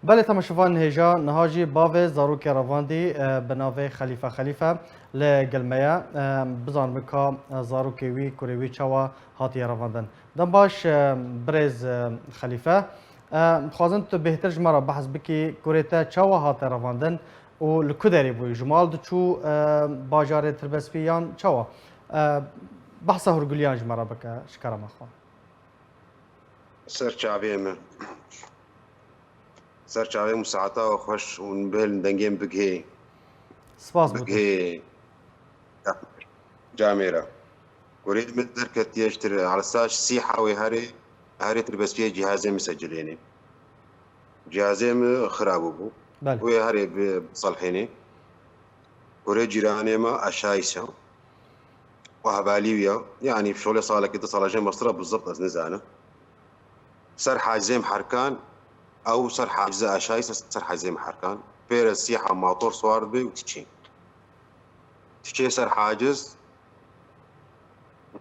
بله تماشوان هجا نهاجی باوی زاروک رواندی بناوی خلیفه لگلمیا بزن مکا زاروکی وی کوریوی چوا هاتی رواندن دم باش برز خلیفه خوازن تو بهتر جمارا بحث بکی کوریتا چوا هاتی رواندن و لکودری بوی جمال دچو باجار تربسفیان چوا بحث هرگلیان جمارا بکا شکرم اخوان سر چاوی مساعدة خوش ونبال دنجين بقهي سپاس بقهي جاميرة وريد من دركة يشتري على الساش سيحة هاري تربس فيها جهازين مسجليني جهازين خرابو بو وهاري بصلحيني وريد جيراني ما أشايسة وهباليويا يعني في شغلي صار كده صار جيم مصر بالضبط از نزانه سر حاجزين حركان او سر حاجزة اشايسة سر حاجزين حركان بير السيحة موتور سوار بي وتشي سر حاجز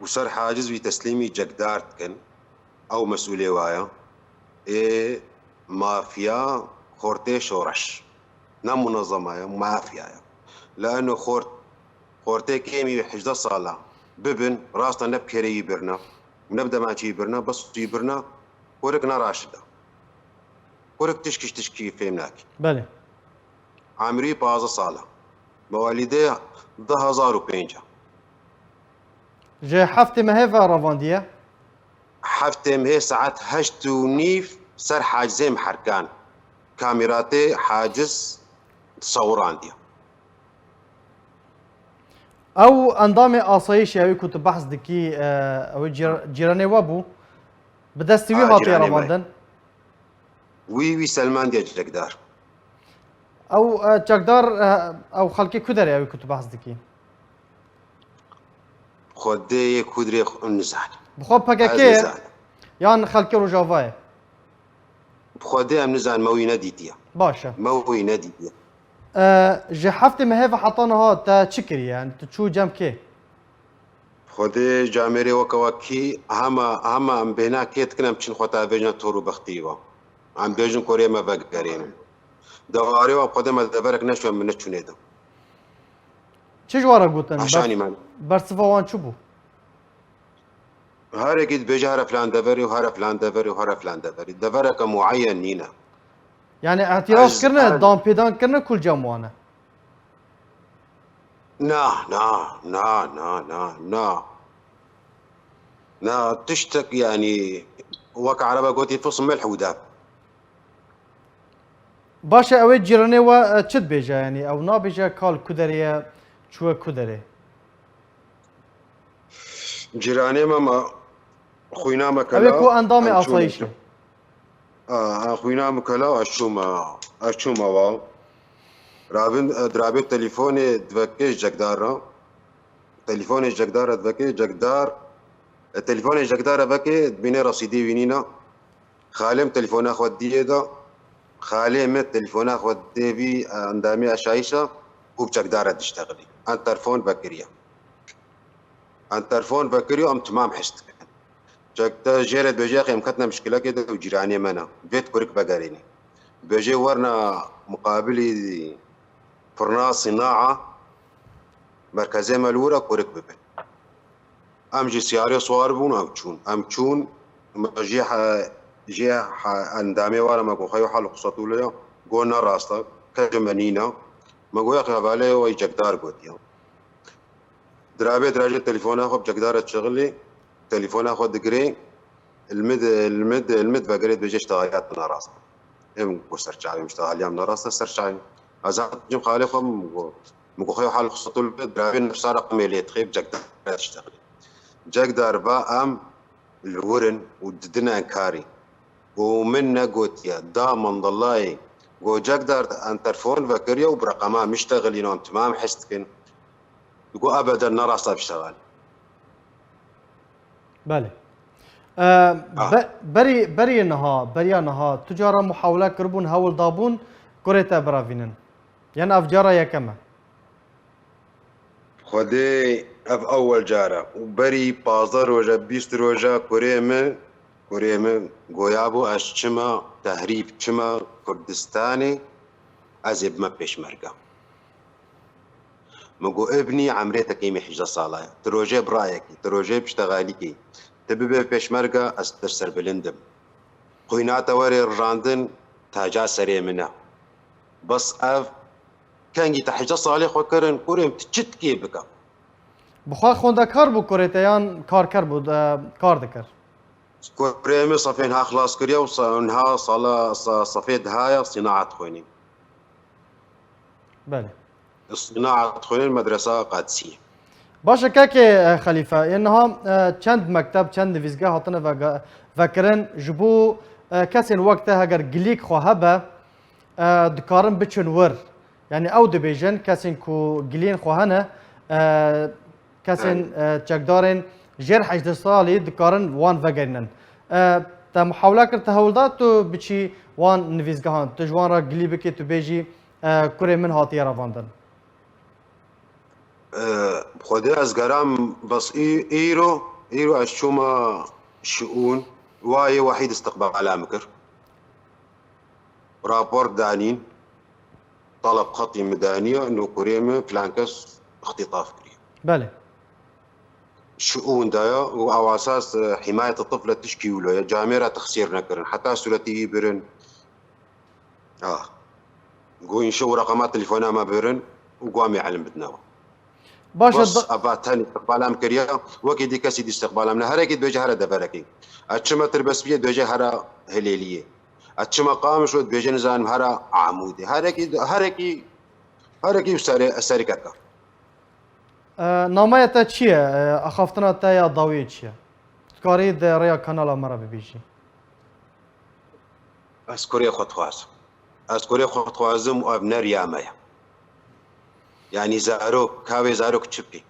وسر حاجز بتسليمي جقدار تكن او مسؤولية وايا مافيا خورتي شورش نام منظمة مافيا لانه خورتي كيمي حجدة صالة ببن راسنا نبكري يبرنا ونبدا ما يبرنا بس يبرنا ورقنا راشدة ورق تشكي فهمناك بله عمري بازا صالة مواليدي 2005 جه حفت مهفا رواندية حفتم هي ساعات هشت ونيف سر حاجزين محركان كاميراتي حاجز تصوران دي او اندام آسایش اوی كنت بحث دكي او جيراني وابو بدستوي هاتي رواندن وي سلمان دي جقدار او جقدار او خلقي كدري اوي كنت بحث دكي خودي كودري النزال بخو بكاكي يان خلقي رجافاي بخودي ام نزال موي نديتيا باشا موي نديتيا جه حفت مهفا حطانها تا تشكري يعني تشو جام كي خودي جاميري وكواكي هما ام بينا كيت كنا مشين خوتا فيجن تورو بختيوا عم بيجن كوريا ما بقارين دواري وخودي ما دبرك نشو من نشونيدا چه جوارا قوتن عشاني مان برصفوان شو بو هاري قد بيجي هرا فلان دبري وهرا فلان دبري وهرا فلان دبري دبرك معين نينا يعني اعتراف كرنا دام بيدان كرنا كل جموانا نا تشتك يعني وقع عربة قوتي فصل ملح وداب باشا اوي جيراني و تشد بيجا يعني او نا بيجا كال كدريا شو كدري جيراني ماما خوينا مكلا اوي كو اندامي آسایشي خوينا مكلا اشوما واو درابين تليفوني دفكيش جقدار تليفوني جقدار دفكي جقدار تليفوني جقدار بكي بيني رصيدي وينينا خالم تليفون اخوات ديدا خالي مت تليفون اخوات ديبي اندامي اشايشة وبجقدار تشتغلي ان تلفون بكريو ام تمام حشت جاكتا جيرت بجاقي مكتنا مشكلة كده وجيراني منا بيت كوريك بقاريني بيجي ورنا مقابلي فرنا صناعة مركزي مالورا كوريك ببن امجي سياري صوار بون امچون جيح اندامي ورا ما كو خيو حال قصتو ليا قولنا راستا كجمنينا ما قويا قبالي ويجقدار قوتيا درابي دراجة تليفون اخو بجقدار تشغلي تليفون اخو دقري المد بقريت بيجي اشتغاليات من راستا ام كو سرچاوي مشتغاليا من راستا سرچاوي ازات جم خالقهم مكو خيو حال قصتو درابي نفس رقم اللي تخيب جقدار تشتغلي جقدار با ام الورن وددنا انكاري ومنا قلت يا دامن ضلاي قو جقدر ان تلفون فكريا وبرقمها مشتغلين وانت تمام حستكن يقول ابدا نرى صاف اشتغل بله بري نها تجارة محاولة كربون هول دابون كوريتا برافينن يعني افجارة يا كما خدي اف اول جارة وبري بازار وجا بيست روجا كوريما كوريم جويابو أشتما تهريب تشما كردستاني أزيب ما بيشمرقة مقو ابني عمريتك يمي حجة صالة تروجي برأيك تروجي بشتغاليكي تبي بيشمرقة أسترسر بلندم قويناتا وري الراندن تاجا سري منا بس أف كان يتحجة صالح وكرن كوريم تجت كي بك بخوا خونده کار بو کوریتیان کار کر بود کار دکر كوريم صفينها خلاص كريا وصنها صفيت هاي صناعة خويني بله صناعة خويني المدرسة قادسية باشه که خلیفه اینها چند مکتب چند نویزگاه هاتنه و کرن جبو کسی وقت اگر گلیک خواه به دکارن بچن ور یعنی او دبیجن کسی کو گلین خواهنه کسی چکدارن جر 18 سالی دکارن وان وگرنن تا محاوله کرد تهولدات تو بچی وان نویزگاهان تو جوان را گلی بکی تو بیجی کره من هاتی رواندن خودي أزقرام بس إيرو أشوما شؤون واي وحيد استقبال على مكر رابور دانين طلب خطي مدانية إنه كوريم فلانكس اختطاف كريم بله شؤون دايا وعلى أساس حماية الطفل تشكيله يا جاميرة تخسير نكرن حتى سلتي برن قوين شو رقمات تليفونها ما برن وقوام يعلم بدناوه باشه بس اباتني استقبالام كريا وكي دي كاسي دي استقبالام هركي دوجه هرا دبركي اتشما تربسبيه دوجه هرا هليليه اتشما قامش دوجه نزان هرا عمودي هركي وساري كركا نامه تا چیه اخافتنا تا یا ضوی چیه کاری در ریا کانال مرا ببیجی اسكوري خط خوازم وابنا ريامايا يعني كاوي زاروك تشبي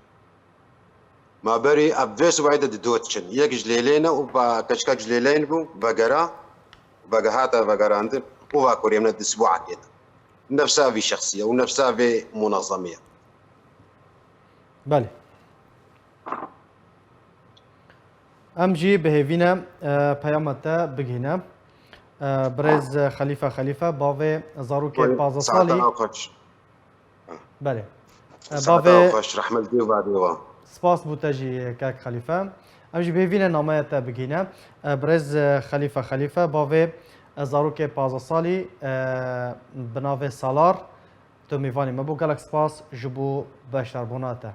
ما بري ابفيس وعيدة دوتشن يك جليلين وبا كشكا جليلين بو بقرا بقهاتا بقراندن وبا كوريمنا الاسبوع كده نفسها في شخصية ونفسها في منظمية بله ام جي بهيفينا پیامتا بگینا برز خلیفه باوی زاروک 15 سالی بله باوی خوش رحمت دی و بعد سپاس بوتجی کاک خلیفه ام جی بهینا نامه تا بگینا برز خلیفه باوی زاروک 15 سالی بناوی سالار تو میوانی مبو گلک سپاس جبو بشربوناته